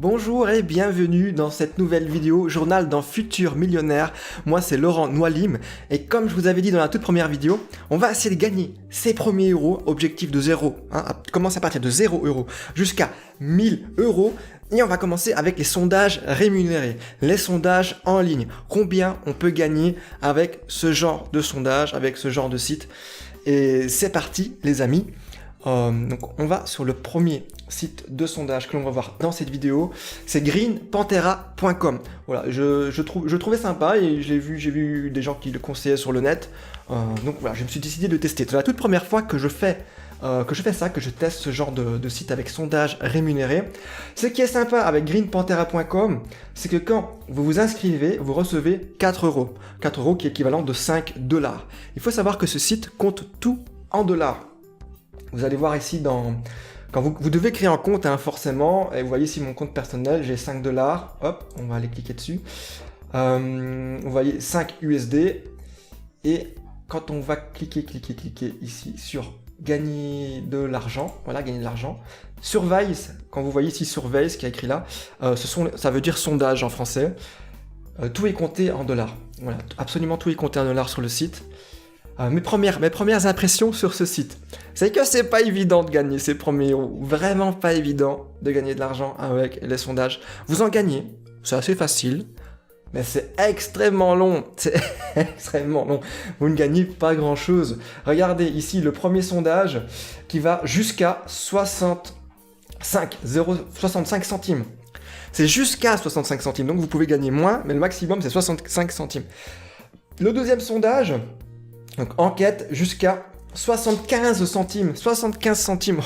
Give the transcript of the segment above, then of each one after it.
Bonjour et bienvenue dans cette nouvelle vidéo Journal d'un futur millionnaire. Moi c'est Laurent Noalim et comme je vous avais dit dans la toute première vidéo, on va essayer de gagner ses premiers euros, objectif de 0, commence à partir de 0 euros jusqu'à 1000 euros. Et on va commencer avec les sondages rémunérés, les sondages en ligne. Combien on peut gagner avec ce genre de sondage, avec ce genre de site. Et c'est parti les amis. Donc on va sur le premier site de sondage que l'on va voir dans cette vidéo, c'est greenpanthera.com. Voilà, je trouvais sympa et j'ai vu des gens qui le conseillaient sur le net. Donc voilà, je me suis décidé de tester. C'est la toute première fois que je fais ça, que je teste ce genre de site avec sondage rémunéré. Ce qui est sympa avec greenpanthera.com, c'est que quand vous vous inscrivez, vous recevez 4 euros. 4 euros qui est équivalent de 5 $. Il faut savoir que ce site compte tout en dollars. Vous allez voir ici quand vous devez créer un compte forcément, et vous voyez ici mon compte personnel, j'ai 5 $, hop, on va aller cliquer dessus. Vous voyez 5 USD, et quand on va cliquer ici sur gagner de l'argent, voilà, gagner de l'argent, surveille, quand vous voyez ici surveille, ce qui est écrit là, ça veut dire sondage en français, tout est compté en dollars, voilà, absolument tout est compté en dollars sur le site. Mes premières impressions sur ce site, c'est que c'est pas évident de gagner ses premiers euros, vraiment pas évident de gagner de l'argent avec les sondages. Vous en gagnez, c'est assez facile, mais c'est extrêmement long, vous ne gagnez pas grand chose. Regardez ici le premier sondage qui va jusqu'à 65 centimes. C'est jusqu'à 65 centimes, donc vous pouvez gagner moins, mais le maximum c'est 65 centimes. Le deuxième sondage, donc enquête jusqu'à 75 centimes. 75 centimes,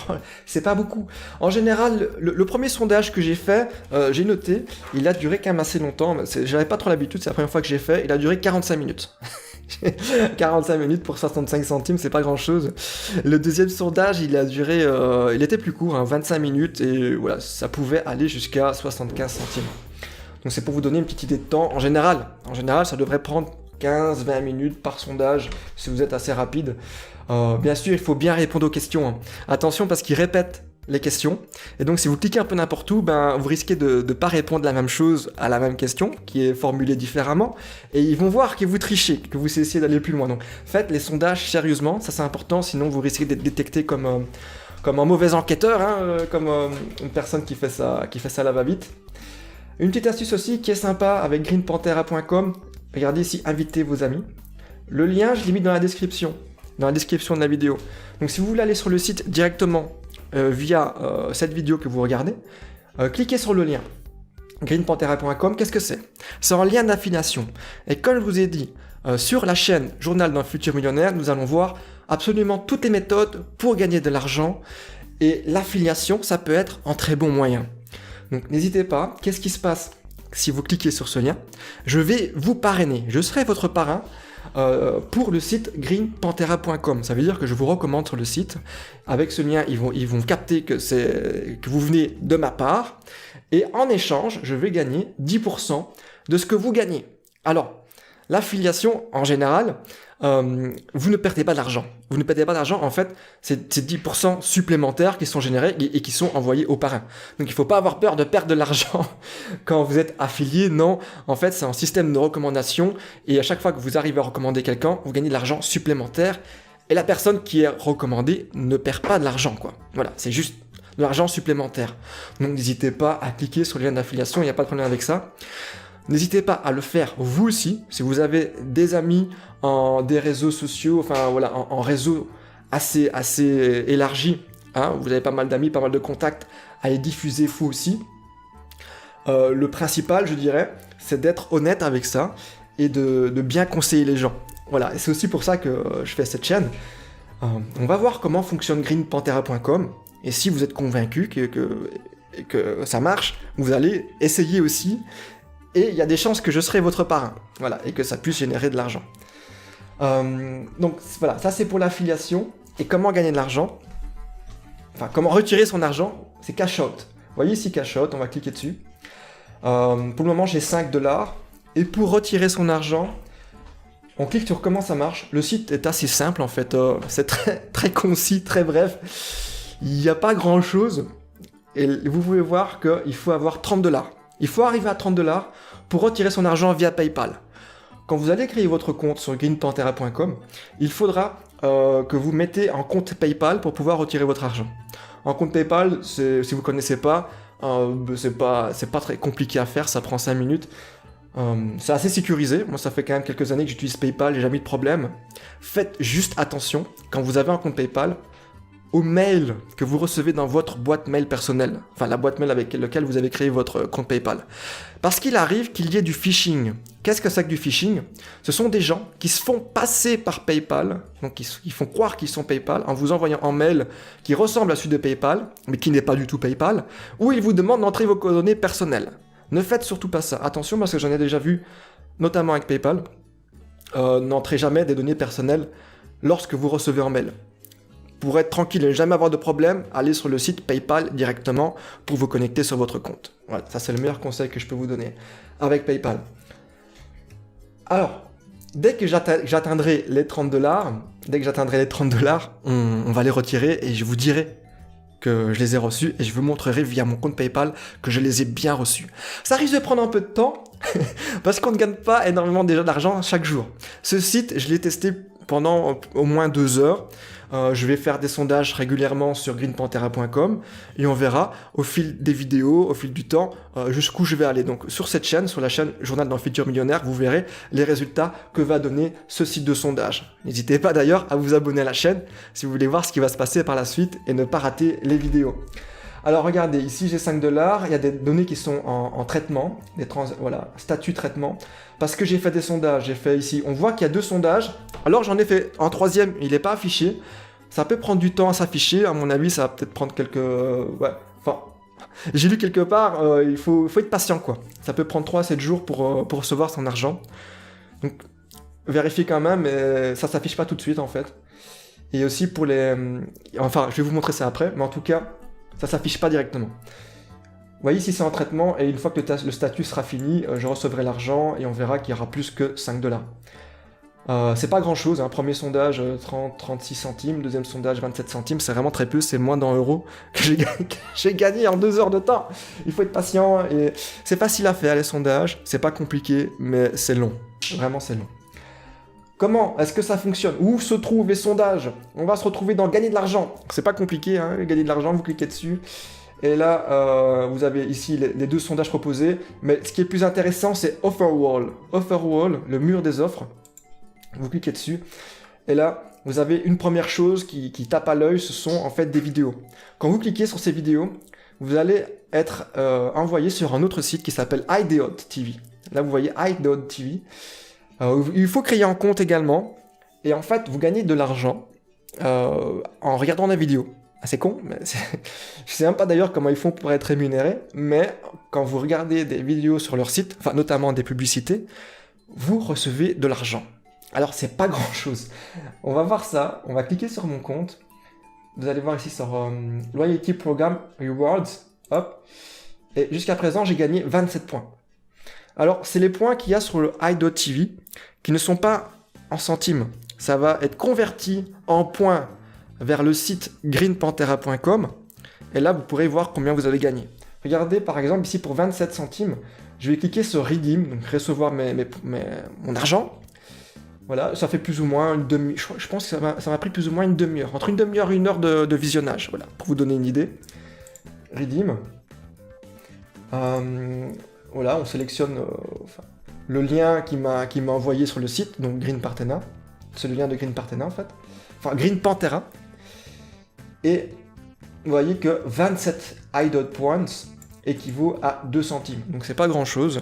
c'est pas beaucoup. En général, le premier sondage que j'ai fait, j'ai noté, il a duré quand même assez longtemps. J'avais pas trop l'habitude, c'est la première fois que j'ai fait. Il a duré 45 minutes. 45 minutes pour 65 centimes, c'est pas grand chose. Le deuxième sondage, il a duré, il était plus court, 25 minutes, et voilà, ça pouvait aller jusqu'à 75 centimes. Donc c'est pour vous donner une petite idée de temps. En général, ça devrait prendre 15-20 minutes par sondage si vous êtes assez rapide. Bien sûr, il faut bien répondre aux questions. Attention parce qu'ils répètent les questions. Et donc si vous cliquez un peu n'importe où, vous risquez de ne pas répondre la même chose à la même question, qui est formulée différemment. Et ils vont voir que vous trichez, que vous essayez d'aller plus loin. Donc faites les sondages sérieusement, ça c'est important, sinon vous risquez d'être détecté comme un mauvais enquêteur, comme une personne qui fait ça à la va-vite. Une petite astuce aussi qui est sympa avec greenpanthera.com, regardez ici, invitez vos amis. Le lien, je l'ai mis dans la description de la vidéo. Donc si vous voulez aller sur le site directement via cette vidéo que vous regardez, cliquez sur le lien. greenpanthera.com, qu'est-ce que c'est? C'est un lien d'affiliation. Et comme je vous ai dit, sur la chaîne Journal d'un futur millionnaire, nous allons voir absolument toutes les méthodes pour gagner de l'argent. Et l'affiliation, ça peut être un très bon moyen. Donc n'hésitez pas, qu'est-ce qui se passe si vous cliquez sur ce lien? Je vais vous parrainer, je serai votre parrain pour le site greenpanthera.com. Ça veut dire que je vous recommande sur le site. Avec ce lien, ils vont capter que vous venez de ma part. Et en échange, je vais gagner 10% de ce que vous gagnez. Alors, l'affiliation, en général, vous ne perdez pas d'argent. Vous ne perdez pas d'argent, en fait, c'est 10% supplémentaires qui sont générés et qui sont envoyés au parrain. Donc il ne faut pas avoir peur de perdre de l'argent quand vous êtes affilié, non. En fait, c'est un système de recommandation et à chaque fois que vous arrivez à recommander quelqu'un, vous gagnez de l'argent supplémentaire et la personne qui est recommandée ne perd pas de l'argent, quoi. Voilà, c'est juste de l'argent supplémentaire. Donc n'hésitez pas à cliquer sur le lien d'affiliation, il n'y a pas de problème avec ça. N'hésitez pas à le faire vous aussi, si vous avez des amis en des réseaux sociaux, en réseau assez élargi, vous avez pas mal d'amis, pas mal de contacts, à les diffuser vous aussi. Le principal, je dirais, c'est d'être honnête avec ça et de bien conseiller les gens. Voilà, et c'est aussi pour ça que je fais cette chaîne. On va voir comment fonctionne greenpanthera.com, et si vous êtes convaincu que ça marche, vous allez essayer aussi. Et il y a des chances que je serai votre parrain, voilà, et que ça puisse générer de l'argent. Donc voilà, ça c'est pour l'affiliation. Et comment gagner de l'argent? Enfin, comment retirer son argent? C'est cash out. Vous voyez ici cash out, on va cliquer dessus. Pour le moment j'ai 5 $. Et pour retirer son argent, on clique sur comment ça marche. Le site est assez simple en fait, c'est très concis, très bref. Il n'y a pas grand chose. et vous pouvez voir qu'il faut avoir 30$. Il faut arriver à 30$ pour retirer son argent via PayPal. Quand vous allez créer votre compte sur greenpantera.com, il faudra que vous mettez un compte PayPal pour pouvoir retirer votre argent. Un compte PayPal, si vous ne connaissez pas, c'est pas très compliqué à faire, ça prend 5 minutes. C'est assez sécurisé. Moi, ça fait quand même quelques années que j'utilise PayPal, j'ai jamais eu de problème. Faites juste attention, quand vous avez un compte PayPal, au mail que vous recevez dans votre boîte mail personnelle, enfin la boîte mail avec laquelle vous avez créé votre compte PayPal. Parce qu'il arrive qu'il y ait du phishing. Qu'est-ce que c'est que du phishing? Ce sont des gens qui se font passer par PayPal, donc ils font croire qu'ils sont PayPal en vous envoyant un mail qui ressemble à celui de PayPal, mais qui n'est pas du tout PayPal, où ils vous demandent d'entrer vos coordonnées personnelles. Ne faites surtout pas ça. Attention, parce que j'en ai déjà vu, notamment avec PayPal, n'entrez jamais des données personnelles lorsque vous recevez un mail. Pour être tranquille et ne jamais avoir de problème, allez sur le site PayPal directement pour vous connecter sur votre compte. Voilà, ça c'est le meilleur conseil que je peux vous donner avec PayPal. Alors, dès que j'atteindrai les 30$, on va les retirer et je vous dirai que je les ai reçus et je vous montrerai via mon compte PayPal que je les ai bien reçus. Ça risque de prendre un peu de temps parce qu'on ne gagne pas énormément déjà d'argent chaque jour. Ce site, je l'ai testé pendant au moins 2 heures. Je vais faire des sondages régulièrement sur greenpantera.com et on verra au fil des vidéos, au fil du temps, jusqu'où je vais aller. Donc sur cette chaîne, sur la chaîne Journal d'un futur millionnaire, vous verrez les résultats que va donner ce site de sondage. N'hésitez pas d'ailleurs à vous abonner à la chaîne si vous voulez voir ce qui va se passer par la suite et ne pas rater les vidéos. Alors regardez, ici j'ai 5$, il y a des données qui sont en traitement, voilà, statut traitement, parce que j'ai fait des sondages, j'ai fait ici, on voit qu'il y a 2 sondages, alors j'en ai fait un 3e, il n'est pas affiché, ça peut prendre du temps à s'afficher, à mon avis ça va peut-être prendre quelques... j'ai lu quelque part, il faut être patient quoi, ça peut prendre 3 à 7 jours pour recevoir son argent, donc vérifiez quand même, mais ça s'affiche pas tout de suite en fait, et aussi pour les... Enfin, je vais vous montrer ça après, mais en tout cas, ça s'affiche pas directement. Vous voyez, ici c'est en traitement, et une fois que le statut sera fini, je recevrai l'argent, et on verra qu'il y aura plus que 5$. C'est pas grand chose, hein. Premier sondage 36 centimes, deuxième sondage 27 centimes, c'est vraiment très peu, c'est moins d'1€ que j'ai gagné en 2 heures de temps. Il faut être patient, et c'est facile à faire les sondages, c'est pas compliqué, mais c'est long, vraiment c'est long. Comment est-ce que ça fonctionne? Où se trouvent les sondages? On va se retrouver dans gagner de l'argent. C'est pas compliqué, hein, gagner de l'argent, vous cliquez dessus. Et là, vous avez ici les 2 sondages proposés. Mais ce qui est plus intéressant, c'est Offer Wall. Offer Wall, le mur des offres. Vous cliquez dessus. Et là, vous avez une première chose qui tape à l'œil, ce sont en fait des vidéos. Quand vous cliquez sur ces vidéos, vous allez être envoyé sur un autre site qui s'appelle Ideot.tv. Là, vous voyez Ideot.tv. Il faut créer un compte également, et en fait, vous gagnez de l'argent en regardant des vidéos. C'est con, mais je sais même pas d'ailleurs comment ils font pour être rémunérés, mais quand vous regardez des vidéos sur leur site, enfin notamment des publicités, vous recevez de l'argent. Alors c'est pas grand chose. On va voir ça, on va cliquer sur mon compte, vous allez voir ici sur Loyalty Program Rewards, hop, et jusqu'à présent j'ai gagné 27 points. Alors, c'est les points qu'il y a sur le Ideot.tv qui ne sont pas en centimes. Ça va être converti en points vers le site greenpantera.com et là, vous pourrez voir combien vous avez gagné. Regardez, par exemple, ici pour 27 centimes, je vais cliquer sur Redeem, donc recevoir mon argent. Voilà, ça fait plus ou moins une demi-heure. Je pense que ça m'a pris plus ou moins une demi-heure. Entre une demi-heure et 1 heure de visionnage, voilà, pour vous donner une idée. Redeem. Voilà, on sélectionne le lien qui m'a envoyé sur le site, donc Green Partena. C'est le lien de Green Partena en fait. Enfin, Green Pantera. Et vous voyez que 27 Ideot Points équivaut à 2 centimes. Donc c'est pas grand chose.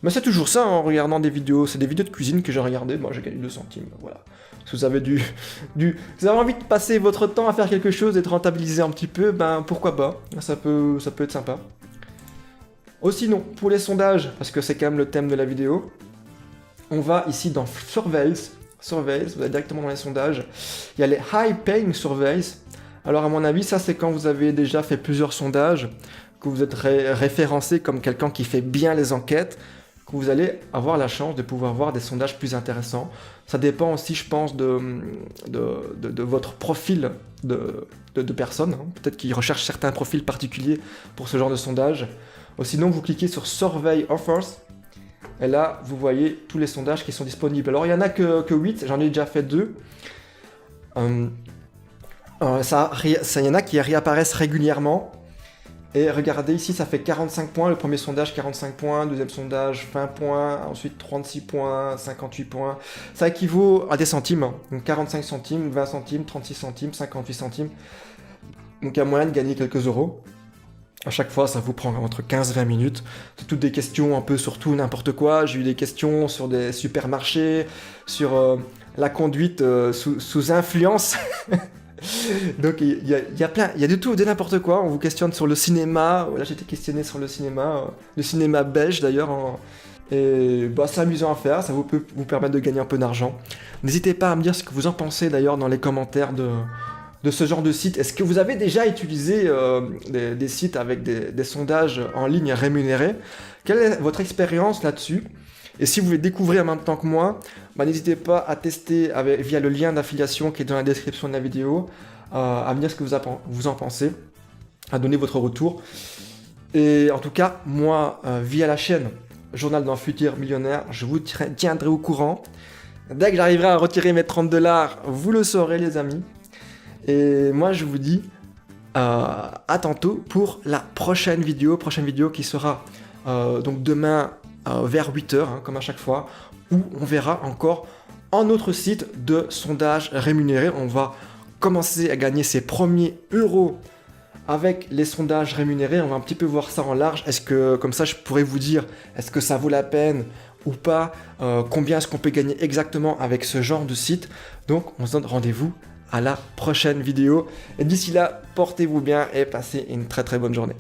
Mais c'est toujours ça en regardant des vidéos. C'est des vidéos de cuisine que j'ai regardées. Moi j'ai gagné 2 centimes. Voilà. Si vous avez vous avez envie de passer votre temps à faire quelque chose et de rentabiliser un petit peu, ben pourquoi pas. Ça peut être sympa. Aussi non, pour les sondages, parce que c'est quand même le thème de la vidéo, on va ici dans Surveys, vous allez directement dans les sondages, il y a les High Paying Surveys. Alors à mon avis, ça c'est quand vous avez déjà fait plusieurs sondages, que vous êtes référencé comme quelqu'un qui fait bien les enquêtes, que vous allez avoir la chance de pouvoir voir des sondages plus intéressants. Ça dépend aussi, je pense, de votre profil de personne. Hein. Peut-être qu'ils recherchent certains profils particuliers pour ce genre de sondage. Sinon, vous cliquez sur Survey Offers. Et là, vous voyez tous les sondages qui sont disponibles. Alors, il n'y en a que 8, j'en ai déjà fait 2. Il y en a qui réapparaissent régulièrement. Et regardez ici, ça fait 45 points. Le premier sondage, 45 points. Deuxième sondage, 20 points. Ensuite, 36 points, 58 points. Ça équivaut à des centimes. Donc 45 centimes, 20 centimes, 36 centimes, 58 centimes. Donc il y a moyen de gagner quelques euros. À chaque fois, ça vous prend entre 15 et 20 minutes. C'est toutes des questions un peu sur tout, n'importe quoi. J'ai eu des questions sur des supermarchés, sur la conduite sous influence. Donc il y a plein, il y a de tout, de n'importe quoi. On vous questionne sur le cinéma. Là, j'ai été questionné sur le cinéma belge d'ailleurs. Et bah, c'est amusant à faire, ça peut vous permettre de gagner un peu d'argent. N'hésitez pas à me dire ce que vous en pensez d'ailleurs dans les commentaires de ce genre de site. Est-ce que vous avez déjà utilisé des sites avec des sondages en ligne rémunérés? Quelle est votre expérience là-dessus? Et si vous voulez découvrir en même temps que moi, bah, n'hésitez pas à tester via le lien d'affiliation qui est dans la description de la vidéo, à me dire ce que vous en pensez, à donner votre retour. Et en tout cas, moi, via la chaîne Journal d'un futur millionnaire, je vous tiendrai au courant. Dès que j'arriverai à retirer mes 30$, vous le saurez les amis. Et moi, je vous dis à tantôt pour la prochaine vidéo qui sera donc demain vers 8h, hein, comme à chaque fois, où on verra encore un autre site de sondage rémunéré. On va commencer à gagner ses premiers euros avec les sondages rémunérés. On va un petit peu voir ça en large. Est-ce que, comme ça, je pourrais vous dire, est-ce que ça vaut la peine ou pas, combien est-ce qu'on peut gagner exactement avec ce genre de site. Donc, on se donne rendez-vous à la prochaine vidéo. Et d'ici là, portez-vous bien et passez une très très bonne journée.